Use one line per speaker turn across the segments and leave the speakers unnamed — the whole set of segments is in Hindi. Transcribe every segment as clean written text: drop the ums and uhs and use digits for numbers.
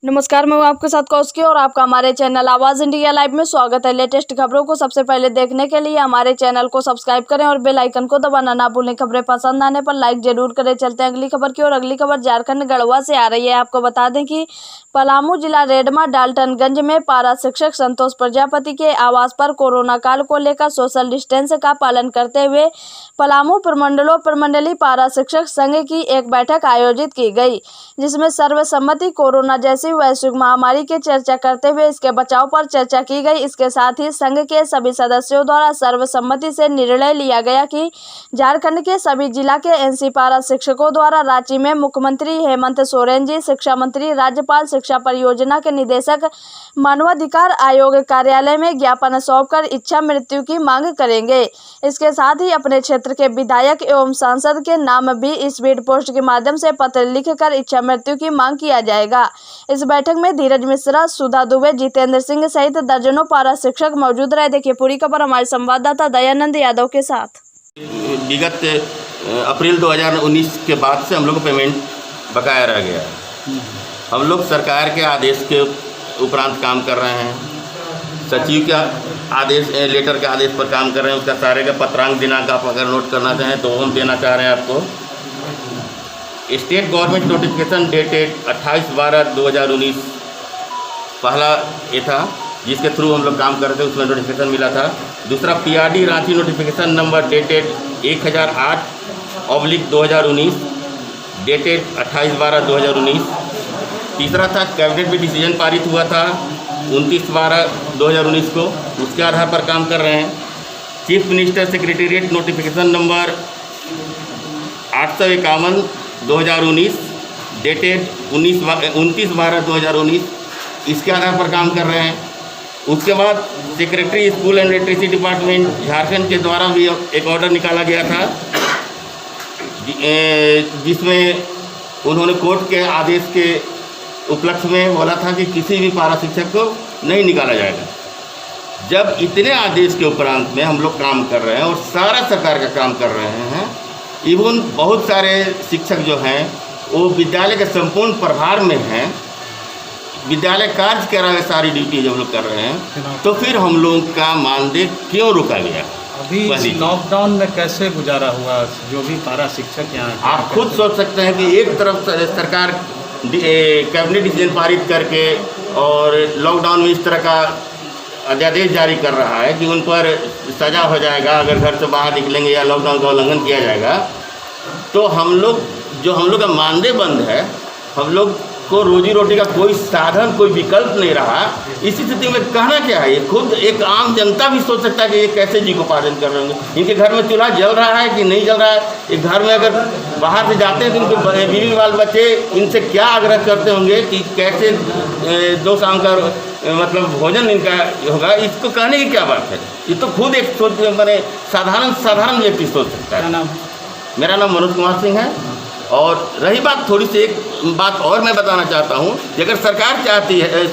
नमस्कार, मैं हूं आपके साथ कौशकी और आपका हमारे चैनल आवाज़ इंडिया लाइव में स्वागत है। लेटेस्ट खबरों को सबसे पहले देखने के लिए हमारे चैनल को सब्सक्राइब करें और बेल आइकन को दबाना ना भूलें। खबरें पसंद आने पर लाइक जरूर करें। चलते हैं अगली खबर की ओर। अगली खबर झारखंड गढ़वा से आ रही है। आपको बता दें कि पलामू जिला रेडमा डाल्टनगंज में पारा शिक्षक संतोष प्रजापति के आवास पर कोरोना काल को लेकर सोशल डिस्टेंस का पालन करते हुए पलामू प्रमंडलों प्रमंडलीय पारा शिक्षक संघ की एक बैठक आयोजित की गई, जिसमें सर्वसम्मति कोरोना जैसी वैश्विक महामारी की चर्चा करते हुए इसके बचाव पर चर्चा की गई। इसके साथ ही संघ के सभी सदस्यों द्वारा सर्वसम्मति से निर्णय लिया गया कि झारखंड के सभी जिला के एनसी पारा शिक्षकों द्वारा रांची में मुख्यमंत्री हेमंत सोरेन जी, शिक्षा मंत्री, राज्यपाल, शिक्षा परियोजना के निदेशक, मानवाधिकार आयोग कार्यालय में ज्ञापन सौंपकर इच्छा मृत्यु की मांग करेंगे। इसके साथ ही अपने क्षेत्र के विधायक एवं सांसद के नाम भी स्पीड पोस्ट के माध्यम से पत्र लिखकर इच्छा मृत्यु की मांग किया जाएगा। इस बैठक में धीरज मिश्रा, सुधा दुबे, जितेंद्र सिंह सहित दर्जनों पारा शिक्षक मौजूद रहे। देखिए पूरी खबर हमारे संवाददाता दयानंद यादव के साथ।
विगत अप्रैल 2019 के बाद से हम लोग को पेमेंट बकाया रह गया है। हम लोग सरकार के आदेश के उपरांत काम कर रहे हैं। सचिव का आदेश, लेटर के आदेश पर काम कर रहे हैं। उसका सारे का पत्रांक दिनांक आप अगर नोट करना चाहें तो हम देना चाह रहे हैं आपको। स्टेट गवर्नमेंट नोटिफिकेशन डेटेड 28/12/2019 पहला ये था जिसके थ्रू हम लोग काम कर रहे थे, उसमें नोटिफिकेशन मिला था। दूसरा PRD Ranchi notification number dated 1008/2019 dated 28/12/2019। तीसरा था कैबिनेट में डिसीजन पारित हुआ था 29/12/2019 को, उसके आधार पर काम कर रहे हैं। Chief minister secretariat notification number 851/2019 dated 29/12/2019, इसके आधार पर काम कर रहे हैं। उसके बाद secretary school and literacy department Jharkhand के द्वारा भी एक ऑर्डर निकाला गया था, जिसमें उन्होंने कोर्ट के आदेश के उपलक्ष्य में बोला था कि किसी भी पारा शिक्षक को नहीं निकाला जाएगा। जब इतने आदेश के उपरांत में हम लोग काम कर रहे हैं और सारा सरकार का काम कर रहे हैं, इवन बहुत सारे शिक्षक जो हैं वो विद्यालय के संपूर्ण प्रभार में हैं, विद्यालय कार्य कर रहे, सारी ड्यूटी जब लोग कर रहे हैं, तो फिर हम लोग का मानदेय क्यों रोका गया?
अभी लॉकडाउन में कैसे गुजारा हुआ जो भी पारा शिक्षक यहाँ?
आप खुद सोच सकते हैं कि एक तरफ सरकार कैबिनेट डिसीजन पारित करके और लॉकडाउन में इस तरह का अध्यादेश जारी कर रहा है कि उन पर सज़ा हो जाएगा अगर घर से बाहर निकलेंगे या लॉकडाउन का उल्लंघन किया जाएगा। तो हम लोग का मानदेय बंद है, हम लोग को रोजी रोटी का कोई साधन, कोई विकल्प नहीं रहा। इसी स्थिति में कहना क्या है, ये खुद एक आम जनता भी सोच सकता है कि ये कैसे जीविकोपार्जन कर रहे होंगे। इनके घर में चूल्हा जल रहा है कि नहीं जल रहा है? एक घर में अगर बाहर से जाते हैं तो इनके बीवी बाल बच्चे इनसे क्या आग्रह करते होंगे कि कैसे 2 शाम का मतलब भोजन इनका होगा। इसको कहने की क्या बात है? ये तो खुद एक सोच मैंने साधारण व्यक्ति सोच सकता है। मेरा नाम मनोज कुमार सिंह है। और रही बात, थोड़ी सी एक बात और मैं बताना चाहता हूँ कि अगर सरकार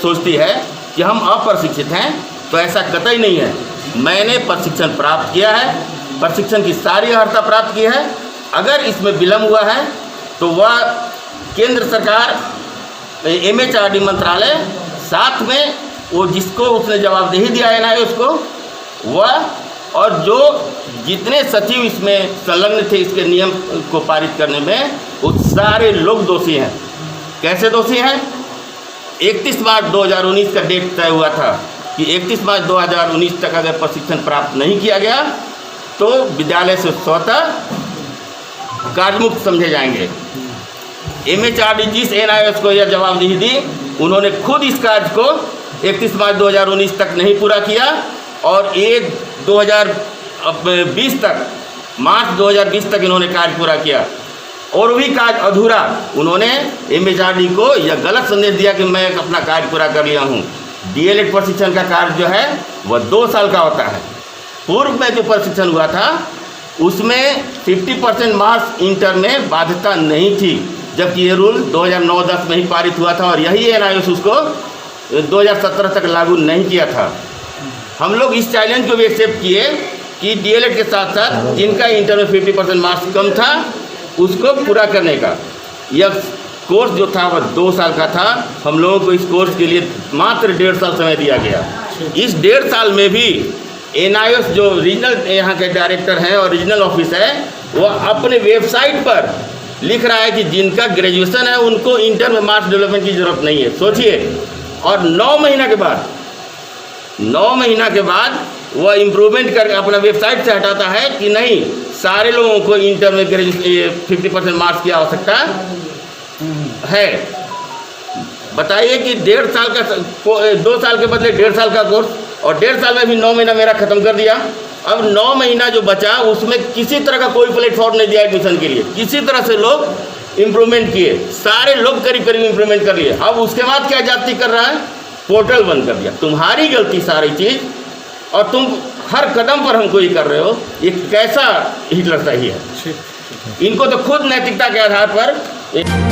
सोचती है कि हम अप्रशिक्षित हैं, तो ऐसा कतई नहीं है। मैंने प्रशिक्षण प्राप्त किया है, प्रशिक्षण की सारी अर्हता प्राप्त की है। अगर इसमें विलम्ब हुआ है तो वह केंद्र सरकार, MHRD मंत्रालय, साथ में वो जिसको उसने जवाबदेही दिया है ना उसको, वह और जो जितने सचिव इसमें संलग्न थे इसके नियम को पारित करने में, वो सारे लोग दोषी हैं। कैसे दोषी हैं? 31 मार्च 2019 का डेट तय हुआ था कि 31 मार्च 2019 तक अगर प्रशिक्षण प्राप्त नहीं किया गया तो विद्यालय से स्वतः कार्यमुक्त समझे जाएंगे। MHRD जिस NIS को यह जवाबदेही दी, उन्होंने खुद इस कार्य को 31 मार्च 2019 तक नहीं पूरा किया और 2020 तक, मार्च 2020 तक इन्होंने कार्य पूरा किया और वही कार्य अधूरा। उन्होंने MHRD को यह गलत संदेश दिया कि मैं अपना कार्य पूरा कर लिया हूँ। DLED प्रशिक्षण का कार्य जो है वह 2 साल का होता है। पूर्व में जो प्रशिक्षण हुआ था उसमें 50% मार्क्स इंटर में बाध्यता नहीं थी, जबकि ये रूल 2009-10 में ही पारित हुआ था और यही NIS उसको 2017 तक लागू नहीं किया था। हम लोग इस चैलेंज को भी एक्सेप्ट किए कि DLED के साथ साथ जिनका इंटर में 50% मार्क्स कम था उसको पूरा करने का। यह कोर्स जो था वह 2 साल का था। हम लोगों को इस कोर्स के लिए मात्र 1.5 साल समय दिया गया। इस 1.5 साल में भी NIOS जो रीजनल यहाँ के डायरेक्टर हैं और रीजनल ऑफिस है, वो अपने वेबसाइट पर लिख रहा है कि जिनका ग्रेजुएशन है उनको इंटर में मार्क्स डेवलपमेंट की ज़रूरत नहीं है। सोचिए, और 9 महीना के बाद वह इम्प्रूवमेंट करके अपना वेबसाइट से हटाता है कि नहीं, सारे लोगों को इंटर में 50% मार्क्स की आवश्यकता है। बताइए कि 2 साल के बदले 1.5 साल का कोर्स, और 1.5 साल में भी 9 महीना मेरा ख़त्म कर दिया। अब 9 महीना जो बचा उसमें किसी तरह का कोई प्लेटफॉर्म नहीं दिया एडमिशन के लिए। किसी तरह से लोग इम्प्रूवमेंट किए, सारे लोग करीब इम्प्रूवमेंट कर लिए। अब उसके बाद क्या जाति कर रहा है, पोर्टल बंद कर दिया। तुम्हारी गलती सारी चीज़, और तुम हर कदम पर हमको ये कर रहे हो। ये कैसा हिटलर सही है? इनको तो खुद नैतिकता के आधार पर